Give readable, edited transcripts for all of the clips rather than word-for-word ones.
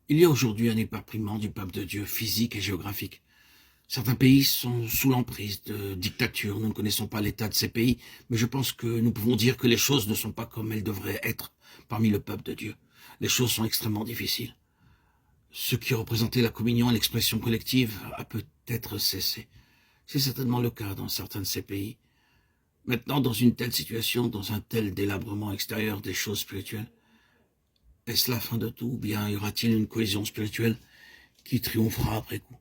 Il y a aujourd'hui un éparpillement du peuple de Dieu physique et géographique. Certains pays sont sous l'emprise de dictatures. Nous ne connaissons pas l'état de ces pays, mais je pense que nous pouvons dire que les choses ne sont pas comme elles devraient être parmi le peuple de Dieu. Les choses sont extrêmement difficiles. Ce qui représentait la communion et l'expression collective a peut-être cessé. C'est certainement le cas dans certains de ces pays. Maintenant, dans une telle situation, dans un tel délabrement extérieur des choses spirituelles, est-ce la fin de tout, ou bien y aura-t-il une cohésion spirituelle qui triomphera après coup?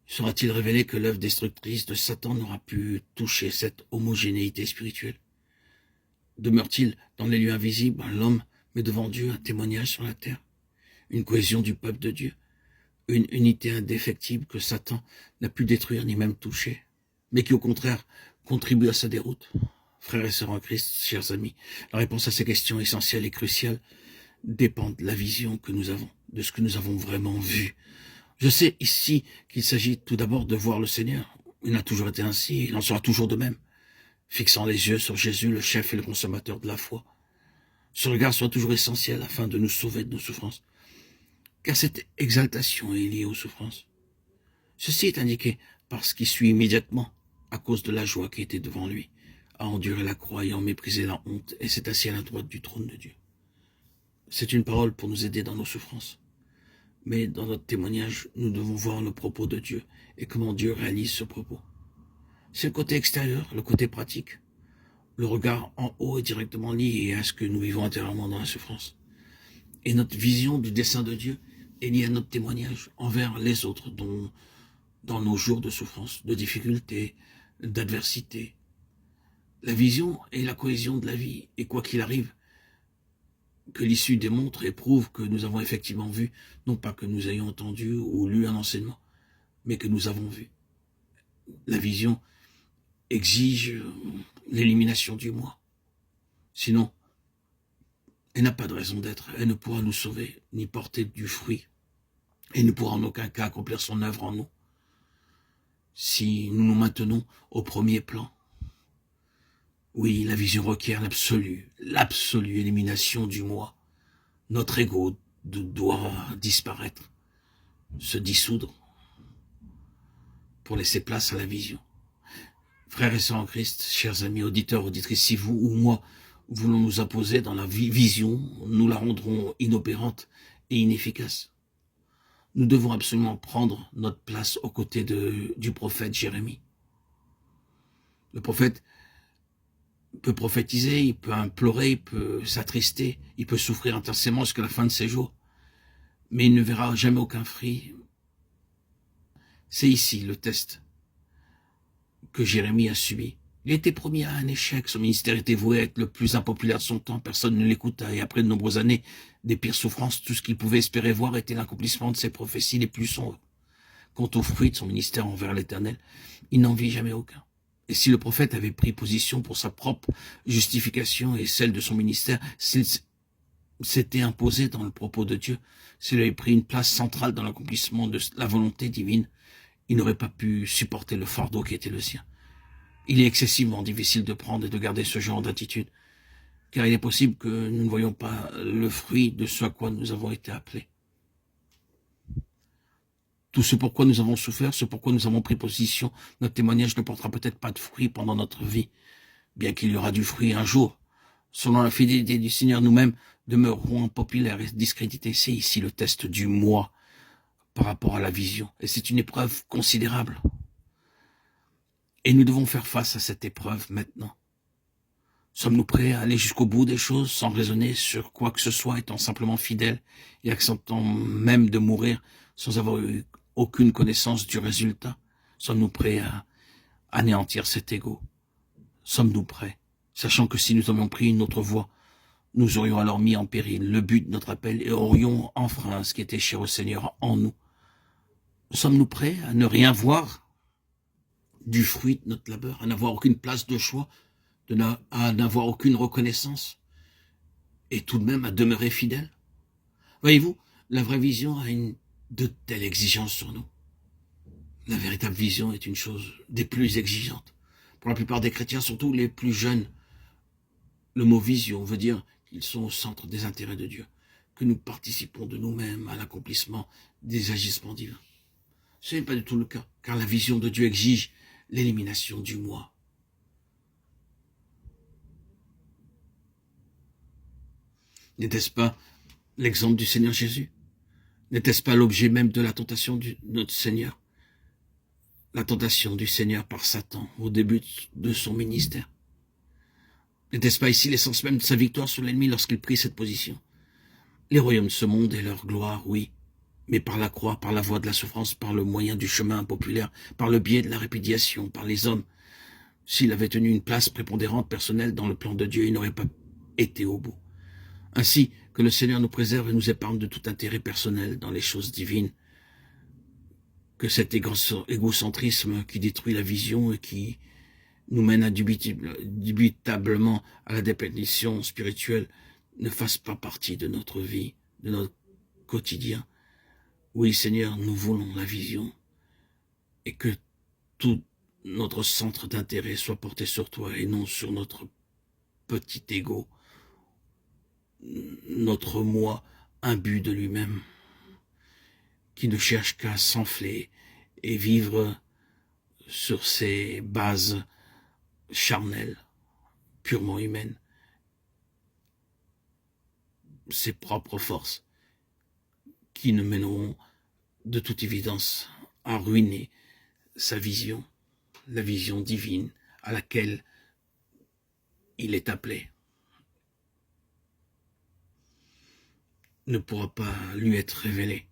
Sera-t-il révélé que l'œuvre destructrice de Satan n'aura pu toucher cette homogénéité spirituelle? Demeure-t-il dans les lieux invisibles, l'homme met devant Dieu un témoignage sur la terre, une cohésion du peuple de Dieu, une unité indéfectible que Satan n'a pu détruire ni même toucher, mais qui au contraire contribue à sa déroute? Frères et sœurs en Christ, chers amis, la réponse à ces questions essentielles et cruciales dépend de la vision que nous avons, de ce que nous avons vraiment vu. Je sais ici qu'il s'agit tout d'abord de voir le Seigneur. Il a toujours été ainsi, il en sera toujours de même. Fixant les yeux sur Jésus, le chef et le consommateur de la foi. Ce regard sera toujours essentiel afin de nous sauver de nos souffrances. Car cette exaltation est liée aux souffrances. Ceci est indiqué par ce qui suit immédiatement, à cause de la joie qui était devant lui, a enduré la croix et en méprisé la honte, et s'est assis à la droite du trône de Dieu. C'est une parole pour nous aider dans nos souffrances. Mais dans notre témoignage, nous devons voir le propos de Dieu et comment Dieu réalise ce propos. C'est le côté extérieur, le côté pratique. Le regard en haut est directement lié à ce que nous vivons intérieurement dans la souffrance. Et notre vision du dessein de Dieu est liée à notre témoignage envers les autres dans nos jours de souffrance, de difficulté, d'adversité. La vision est la cohésion de la vie, et quoi qu'il arrive, que l'issue démontre et prouve que nous avons effectivement vu, non pas que nous ayons entendu ou lu un enseignement, mais que nous avons vu. La vision exige l'élimination du moi. Sinon, elle n'a pas de raison d'être. Elle ne pourra nous sauver, ni porter du fruit. Elle ne pourra en aucun cas accomplir son œuvre en nous. Si nous nous maintenons au premier plan, oui, la vision requiert l'absolue élimination du moi. Notre ego doit disparaître, se dissoudre, pour laisser place à la vision. Frères et sœurs en Christ, chers amis, auditeurs, auditrices, si vous ou moi voulons nous imposer dans la vision, nous la rendrons inopérante et inefficace. Nous devons absolument prendre notre place aux côtés du prophète Jérémie. Le prophète peut prophétiser, il peut implorer, il peut s'attrister, il peut souffrir intensément jusqu'à la fin de ses jours, mais il ne verra jamais aucun fruit. C'est ici le test que Jérémie a subi. Il était promis à un échec, son ministère était voué à être le plus impopulaire de son temps, personne ne l'écouta, et après de nombreuses années, des pires souffrances, tout ce qu'il pouvait espérer voir était l'accomplissement de ses prophéties les plus sombres. Quant aux fruits de son ministère envers l'Éternel, il n'en vit jamais aucun. Et si le prophète avait pris position pour sa propre justification et celle de son ministère, s'il s'était imposé dans le propos de Dieu, s'il avait pris une place centrale dans l'accomplissement de la volonté divine, il n'aurait pas pu supporter le fardeau qui était le sien. Il est excessivement difficile de prendre et de garder ce genre d'attitude, car il est possible que nous ne voyions pas le fruit de ce à quoi nous avons été appelés. Tout ce pourquoi nous avons souffert, ce pourquoi nous avons pris position, notre témoignage ne portera peut-être pas de fruit pendant notre vie, bien qu'il y aura du fruit un jour. Selon la fidélité du Seigneur, nous-mêmes demeurerons impopulaires et discrédités. C'est ici le test du moi par rapport à la vision. Et c'est une épreuve considérable. Et nous devons faire face à cette épreuve maintenant. Sommes-nous prêts à aller jusqu'au bout des choses sans raisonner sur quoi que ce soit, étant simplement fidèles et acceptant même de mourir sans avoir eu aucune connaissance du résultat? Sommes-nous prêts à anéantir cet ego? Sommes-nous prêts, sachant que si nous avions pris une autre voie, nous aurions alors mis en péril le but de notre appel et aurions enfreint ce qui était cher au Seigneur en nous? Sommes-nous prêts à ne rien voir du fruit de notre labeur, à n'avoir aucune place de choix, à n'avoir aucune reconnaissance, et tout de même à demeurer fidèle? Voyez-vous, la vraie vision a de telles exigences sur nous. La véritable vision est une chose des plus exigeantes. Pour la plupart des chrétiens, surtout les plus jeunes, le mot vision veut dire qu'ils sont au centre des intérêts de Dieu. que nous participons de nous-mêmes à l'accomplissement des agissements divins. Ce n'est pas du tout le cas, car la vision de Dieu exige l'élimination du moi. N'était-ce pas l'exemple du Seigneur Jésus? N'était-ce pas l'objet même de la tentation de notre Seigneur? La tentation du Seigneur par Satan au début de son ministère. N'était-ce pas ici l'essence même de sa victoire sur l'ennemi lorsqu'il prit cette position? Les royaumes de ce monde et leur gloire, oui, mais par la croix, par la voie de la souffrance, par le moyen du chemin impopulaire, par le biais de la répudiation, par les hommes. S'il avait tenu une place prépondérante personnelle dans le plan de Dieu, il n'aurait pas été au bout. Ainsi que le Seigneur nous préserve et nous épargne de tout intérêt personnel dans les choses divines, que cet égocentrisme qui détruit la vision et qui nous mène indubitablement à la déperdition spirituelle ne fasse pas partie de notre vie, de notre quotidien. Oui, Seigneur, nous voulons la vision et que tout notre centre d'intérêt soit porté sur toi et non sur notre petit ego, notre moi imbu de lui-même, qui ne cherche qu'à s'enfler et vivre sur ses bases charnelles, purement humaines, ses propres forces, qui ne mèneront de toute évidence à ruiner sa vision, la vision divine à laquelle il est appelé, ne pourra pas lui être révélée.